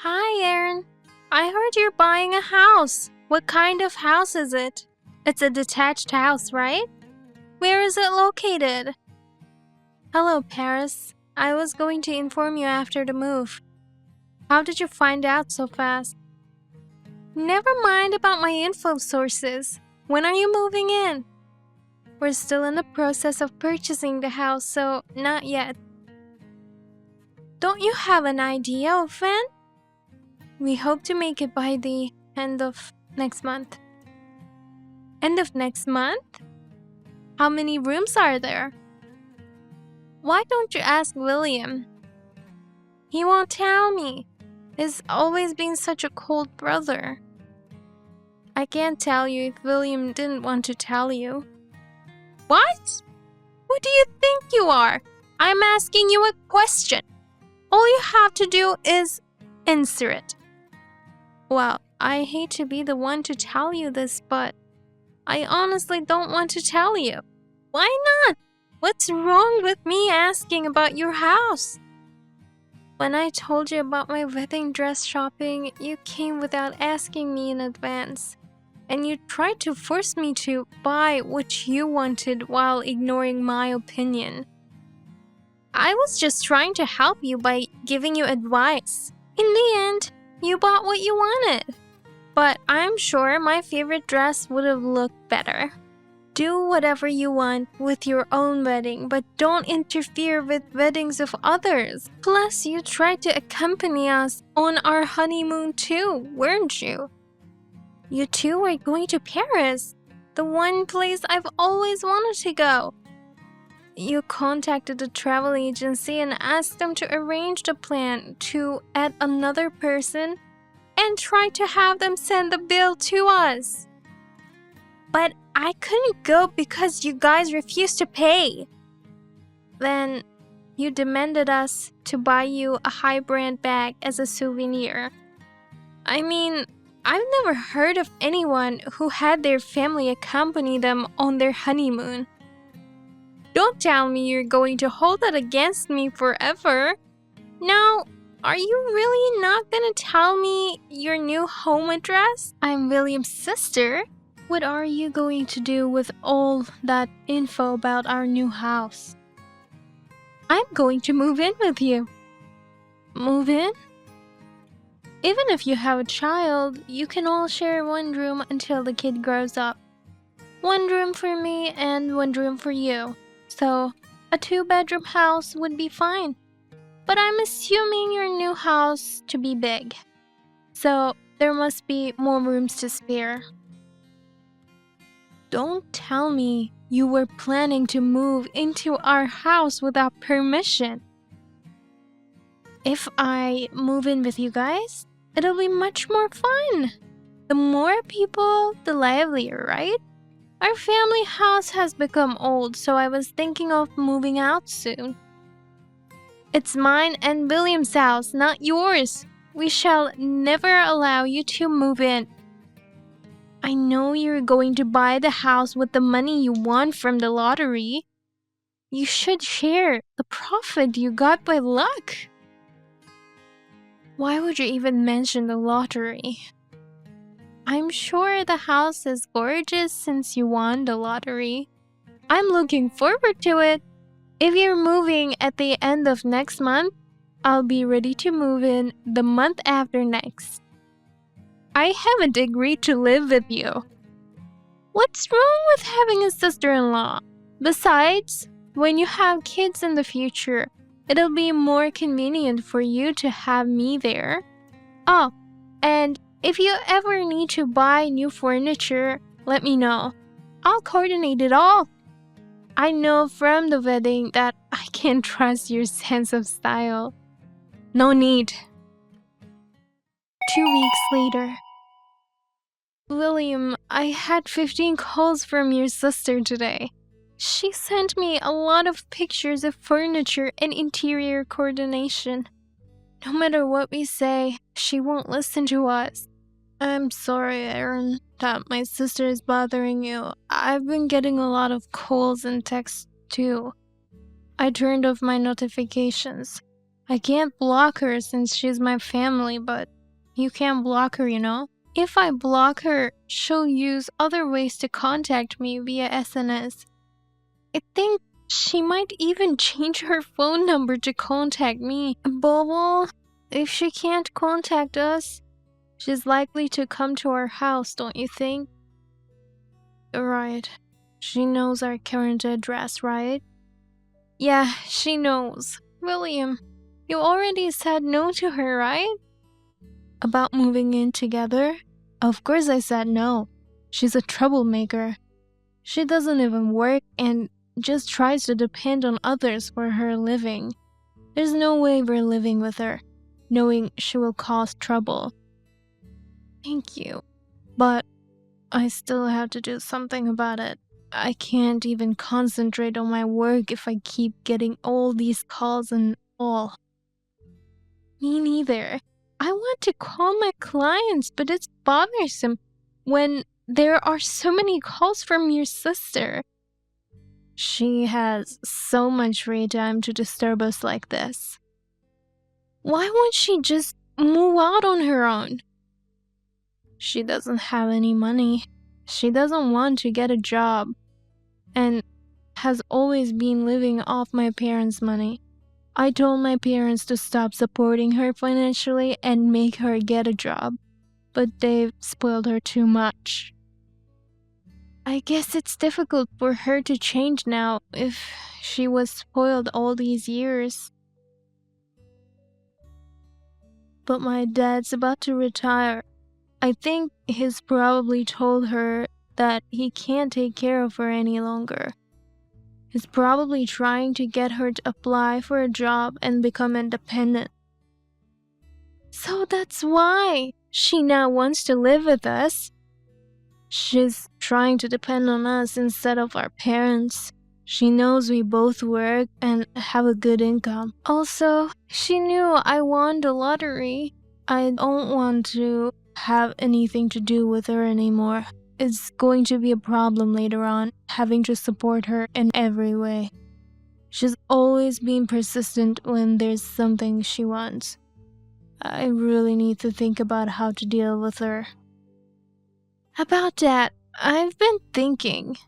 Hi, Aaron. I heard you're buying a house. What kind of house is it? It's a detached house, right? Where is it located? Hello, Paris. I was going to inform you after the move. How did you find out so fast? Never mind about my info sources. When are you moving in? We're still in the process of purchasing the house, so not yet. Don't you have an idea of when? We hope to make it by the end of next month. End of next month? How many rooms are there? Why don't you ask William? He won't tell me. He's always been such a cold brother. I can't tell you if William didn't want to tell you. What? Who do you think you are? I'm asking you a question. All you have to do is answer it. Well, I hate to be the one to tell you this, but I honestly don't want to tell you. Why not? What's wrong with me asking about your house? When I told you about my wedding dress shopping, you came without asking me in advance. And you tried to force me to buy what you wanted while ignoring my opinion. I was just trying to help you by giving you advice. In the end, you bought what you wanted. But I'm sure my favorite dress would have looked better. Do whatever you want with your own wedding, but don't interfere with weddings of others. Plus, you tried to accompany us on our honeymoon too, weren't you? You two were going to Paris, the one place I've always wanted to go. You contacted the travel agency and asked them to arrange the plan to add another person and tried to have them send the bill to us. But I couldn't go because you guys refused to pay. Then you demanded us to buy you a high-brand bag as a souvenir. I mean, I've never heard of anyone who had their family accompany them on their honeymoon. Don't tell me you're going to hold that against me forever. Now, are you really not gonna tell me your new home address? I'm William's sister. What are you going to do with all that info about our new house? I'm going to move in with you. Move in? Even if you have a child, you can all share one room until the kid grows up. One room for me and one room for you. So, a 2-bedroom house would be fine. But I'm assuming your new house to be big. So, there must be more rooms to spare. Don't tell me you were planning to move into our house without permission. If I move in with you guys, it'll be much more fun. The more people, the livelier, right? Our family house has become old, so I was thinking of moving out soon. It's mine and William's house, not yours. We shall never allow you to move in. I know you're going to buy the house with the money you won from the lottery. You should share the profit you got by luck. Why would you even mention the lottery? I'm sure the house is gorgeous since you won the lottery. I'm looking forward to it. If you're moving at the end of next month, I'll be ready to move in the month after next. I haven't agreed to live with you. What's wrong with having a sister-in-law? Besides, when you have kids in the future, it'll be more convenient for you to have me there. Oh, and if you ever need to buy new furniture, let me know. I'll coordinate it all. I know from the wedding that I can trust your sense of style. No need. 2 weeks later. William, I had 15 calls from your sister today. She sent me a lot of pictures of furniture and interior coordination. No matter what we say, she won't listen to us. I'm sorry, Aaron, that my sister is bothering you. I've been getting a lot of calls and texts too. I turned off my notifications. I can't block her since she's my family, but you can't block her, you know? If I block her, she'll use other ways to contact me via SNS. I think she might even change her phone number to contact me. Bobo, if she can't contact us, she's likely to come to our house, don't you think? Right. She knows our current address, right? Yeah, she knows. William, you already said no to her, right? About moving in together? Of course I said no. She's a troublemaker. She doesn't even work and just tries to depend on others for her living. There's no way we're living with her, knowing she will cause trouble. Thank you. But I still have to do something about it. I can't even concentrate on my work if I keep getting all these calls and all. Me neither. I want to call my clients, but it's bothersome when there are so many calls from your sister. She has so much free time to disturb us like this. Why won't she just move out on her own? She doesn't have any money. She doesn't want to get a job and has always been living off my parents' money. I told my parents to stop supporting her financially and make her get a job, but they've spoiled her too much. I guess it's difficult for her to change now if she was spoiled all these years. But my dad's about to retire. I think he's probably told her that he can't take care of her any longer. He's probably trying to get her to apply for a job and become independent. So that's why she now wants to live with us. She's trying to depend on us instead of our parents. She knows we both work and have a good income. Also, she knew I won the lottery. I don't want to have anything to do with her anymore. It's going to be a problem later on, having to support her in every way. She's always been persistent when there's something she wants. I really need to think about how to deal with her. About that, I've been thinking.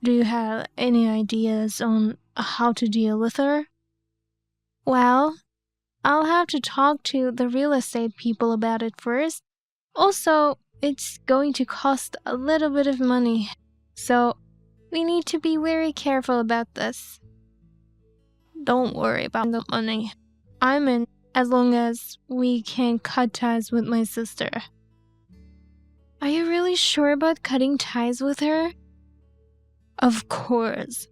Do you have any ideas on how to deal with her? Well, I'll have to talk to the real estate people about it first. Also, it's going to cost a little bit of money, so we need to be very careful about this. Don't worry about the money. I'm in as long as we can cut ties with my sister. Are you really sure about cutting ties with her? Of course.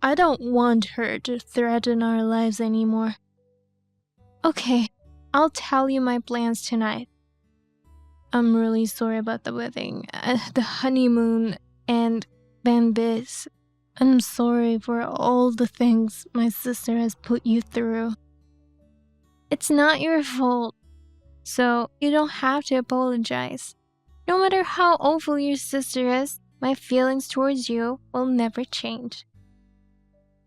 I don't want her to threaten our lives anymore. Okay, I'll tell you my plans tonight. I'm really sorry about the wedding, the honeymoon, and then this. I'm sorry for all the things my sister has put you through. It's not your fault, so you don't have to apologize. No matter how awful your sister is, my feelings towards you will never change.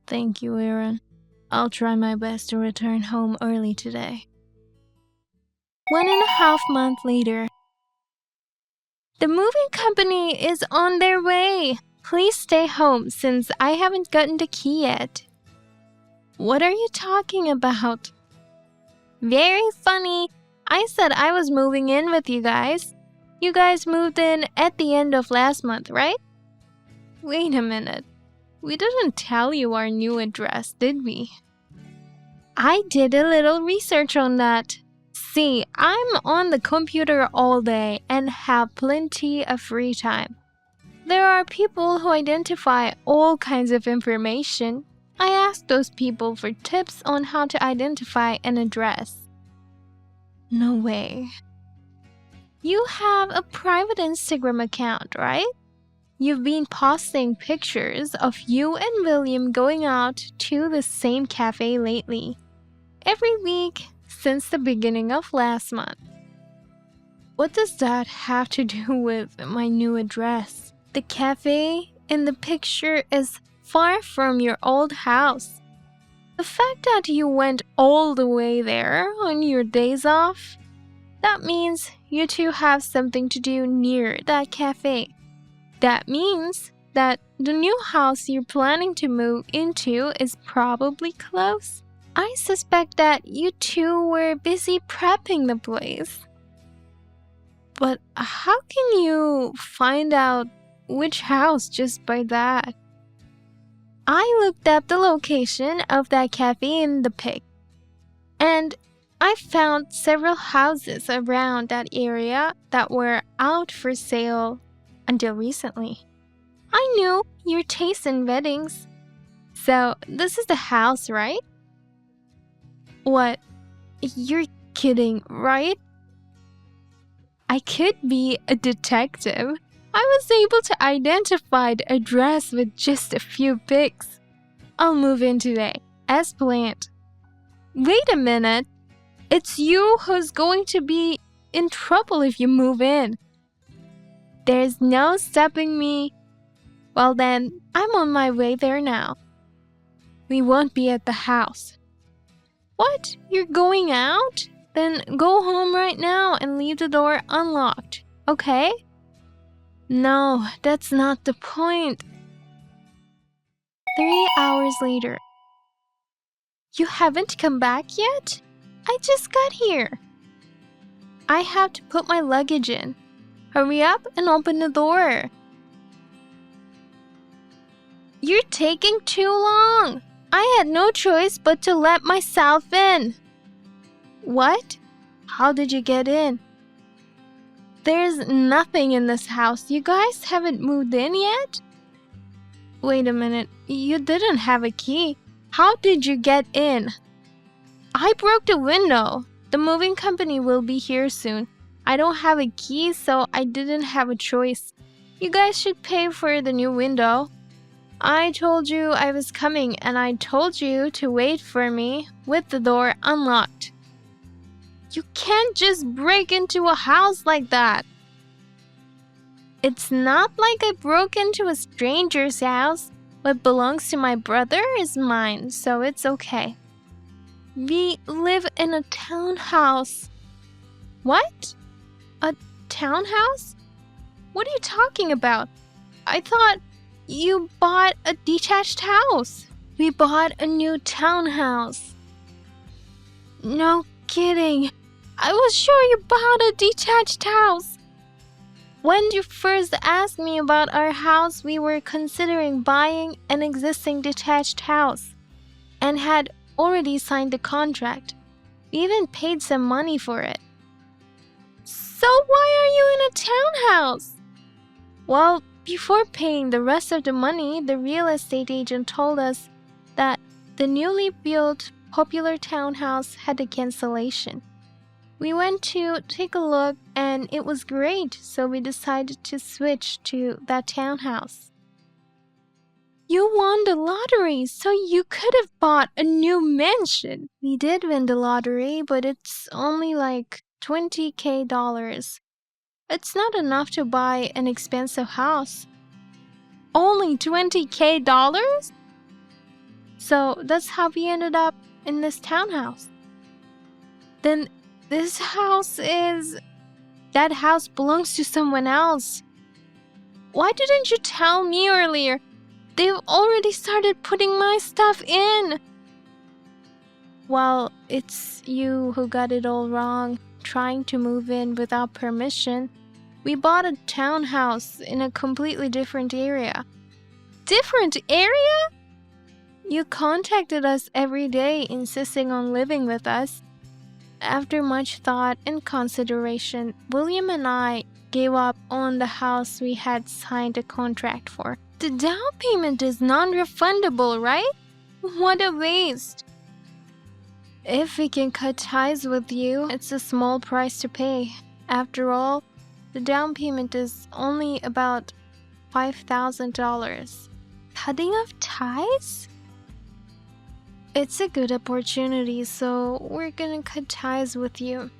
Thank you, Aaron. I'll try my best to return home early today. 1.5 months later. The moving company is on their way. Please stay home since I haven't gotten the key yet. What are you talking about? Very funny. I said I was moving in with you guys. You guys moved in at the end of last month, right? Wait a minute. We didn't tell you our new address, did we? I did a little research on that. See, I'm on the computer all day and have plenty of free time. There are people who identify all kinds of information. I asked those people for tips on how to identify an address. No way. You have a private Instagram account, right? You've been posting pictures of you and William going out to the same cafe lately. Every week since the beginning of last month. What does that have to do with my new address? The cafe in the picture is far from your old house. The fact that you went all the way there on your days off, that means you two have something to do near that cafe. That means that the new house you're planning to move into is probably close. I suspect that you two were busy prepping the place. But how can you find out which house just by that? I looked up the location of that cafe in the pic, and I found several houses around that area that were out for sale until recently. I knew your taste in weddings. So, this is the house, right? What? You're kidding, right? I could be a detective. I was able to identify the address with just a few pics. I'll move in today, as planned. Wait a minute. It's you who's going to be in trouble if you move in. There's no stopping me. Well then, I'm on my way there now. We won't be at the house. What? You're going out? Then go home right now and leave the door unlocked, okay? No, that's not the point. 3 hours later. You haven't come back yet? I just got here. I have to put my luggage in. Hurry up and open the door. You're taking too long. I had no choice but to let myself in. What? How did you get in? There's nothing in this house. You guys haven't moved in yet? Wait a minute. You didn't have a key. How did you get in? I broke the window. The moving company will be here soon. I don't have a key, so I didn't have a choice. You guys should pay for the new window. I told you I was coming, and I told you to wait for me with the door unlocked. You can't just break into a house like that. It's not like I broke into a stranger's house. What belongs to my brother is mine, so it's okay. We live in a townhouse. What? A townhouse? What are you talking about? I thought you bought a detached house. We bought a new townhouse. No kidding. I was sure you bought a detached house. When you first asked me about our house, we were considering buying an existing detached house and had already signed the contract. We even paid some money for it. So why are you in a townhouse? Well, before paying the rest of the money, the real estate agent told us that the newly built popular townhouse had a cancellation. We went to take a look and it was great, so we decided to switch to that townhouse. You won the lottery, so you could have bought a new mansion. We did win the lottery, but it's only like $20,000. It's not enough to buy an expensive house. Only $20,000? So that's how we ended up in this townhouse. Then this house is... That house belongs to someone else. Why didn't you tell me earlier? They've already started putting my stuff in. Well, it's you who got it all wrong, trying to move in without permission. We bought a townhouse in a completely different area. Different area? You contacted us every day, insisting on living with us. After much thought and consideration, William and I gave up on the house we had signed a contract for. The down payment is non-refundable, right? What a waste. If we can cut ties with you, it's a small price to pay. After all, the down payment is only about $5,000. Cutting off ties? It's a good opportunity, so we're gonna cut ties with you.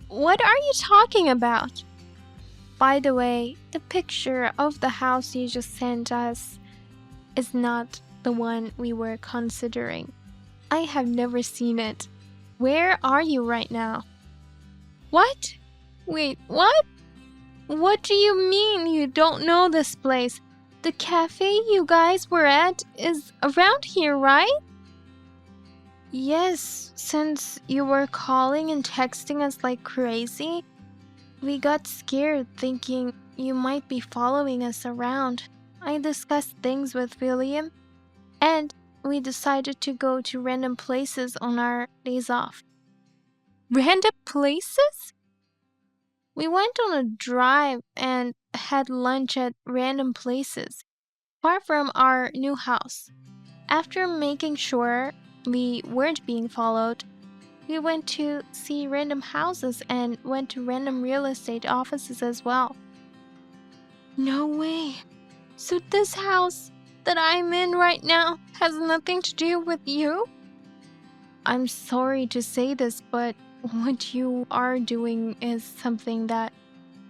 What are you talking about? By the way, the picture of the house you just sent us is not the one we were considering. I have never seen it. Where are you right now? What? Wait, what? What do you mean you don't know this place? The cafe you guys were at is around here, right? Yes, since you were calling and texting us like crazy, we got scared thinking you might be following us around. I discussed things with William, and we decided to go to random places on our days off. Random places? We went on a drive and had lunch at random places, far from our new house. After making sure we weren't being followed, we went to see random houses and went to random real estate offices as well. No way. So this house that I'm in right now has nothing to do with you? I'm sorry to say this, but what you are doing is something that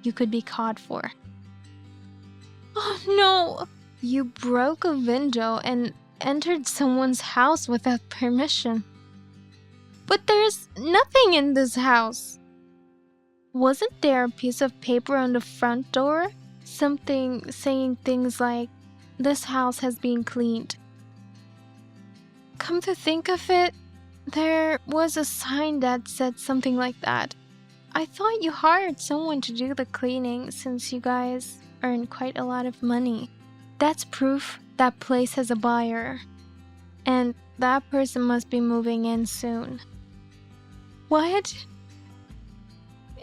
you could be caught for. Oh no! You broke a window and entered someone's house without permission. But there's nothing in this house. Wasn't there a piece of paper on the front door? Something saying things like, "This house has been cleaned." Come to think of it, there was a sign that said something like that. I thought you hired someone to do the cleaning since you guys earn quite a lot of money. That's proof that place has a buyer. And that person must be moving in soon. What?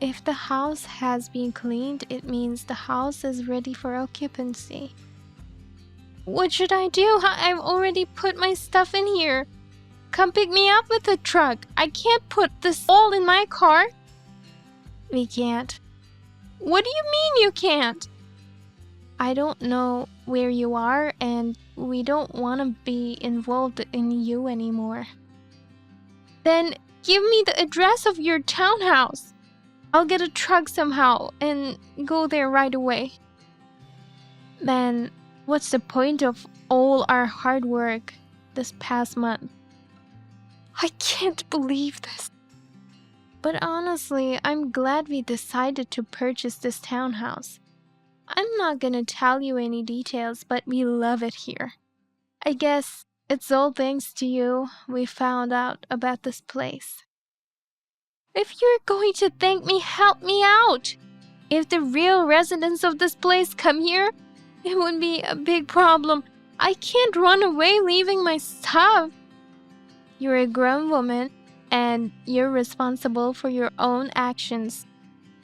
If the house has been cleaned, it means the house is ready for occupancy. What should I do? I've already put my stuff in here. Come pick me up with the truck. I can't put this all in my car. We can't. What do you mean you can't? I don't know where you are, and we don't want to be involved in you anymore. Then give me the address of your townhouse. I'll get a truck somehow and go there right away. Then what's the point of all our hard work this past month? I can't believe this. But honestly, I'm glad we decided to purchase this townhouse. I'm not gonna tell you any details, but we love it here. I guess it's all thanks to you we found out about this place. If you're going to thank me, help me out. If the real residents of this place come here, it would be a big problem. I can't run away leaving my stuff. You're a grown woman, and you're responsible for your own actions.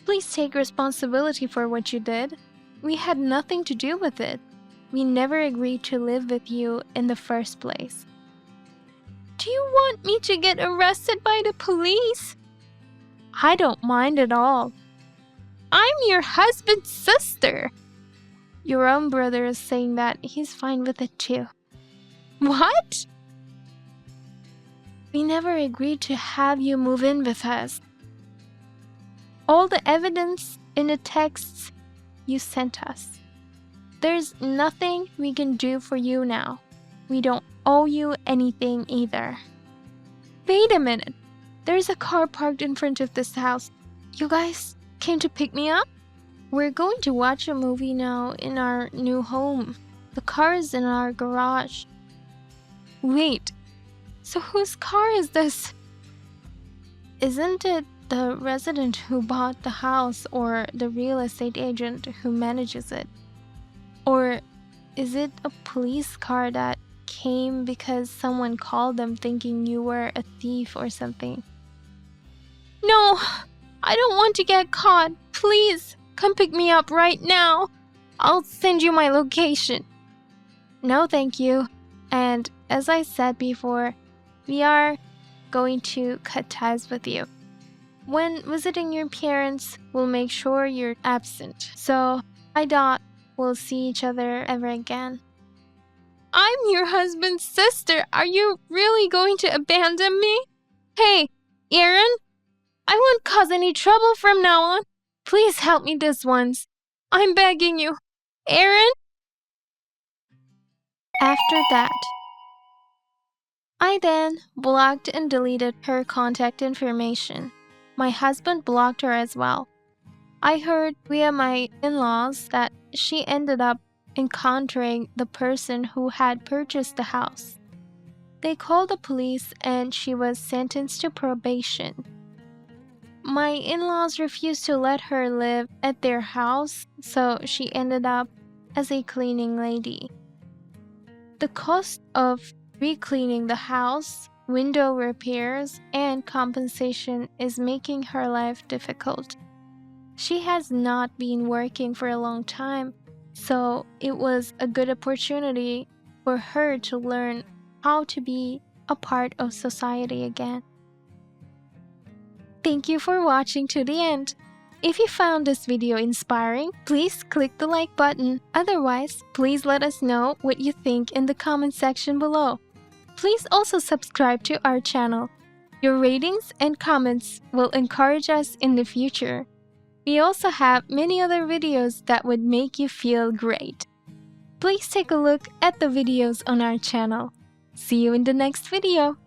Please take responsibility for what you did. We had nothing to do with it. We never agreed to live with you in the first place. Do you want me to get arrested by the police? I don't mind at all. I'm your husband's sister. Your own brother is saying that he's fine with it too. What? We never agreed to have you move in with us. All the evidence in the texts you sent us. There's nothing we can do for you now. We don't owe you anything either. Wait a minute. There's a car parked in front of this house. You guys came to pick me up? We're going to watch a movie now in our new home. The car is in our garage. Wait, so whose car is this? Isn't it the resident who bought the house or the real estate agent who manages it? Or is it a police car that came because someone called them thinking you were a thief or something? No, I don't want to get caught. Please, come pick me up right now. I'll send you my location. No, thank you. And as I said before, we are going to cut ties with you. When visiting your parents, we'll make sure you're absent. So I doubt we'll see each other ever again. I'm your husband's sister. Are you really going to abandon me? Hey, Aaron, I won't cause any trouble from now on. Please help me this once. I'm begging you. Aaron? After that, I then blocked and deleted her contact information. My husband blocked her as well. I heard via my in-laws that she ended up encountering the person who had purchased the house. They called the police and she was sentenced to probation. My in-laws refused to let her live at their house, so she ended up as a cleaning lady. The cost of re-cleaning the house, window repairs, and compensation is making her life difficult. She has not been working for a long time, so it was a good opportunity for her to learn how to be a part of society again. Thank you for watching to the end. If you found this video inspiring, please click the like button. Otherwise, please let us know what you think in the comment section below. Please also subscribe to our channel. Your ratings and comments will encourage us in the future. We also have many other videos that would make you feel great. Please take a look at the videos on our channel. See you in the next video.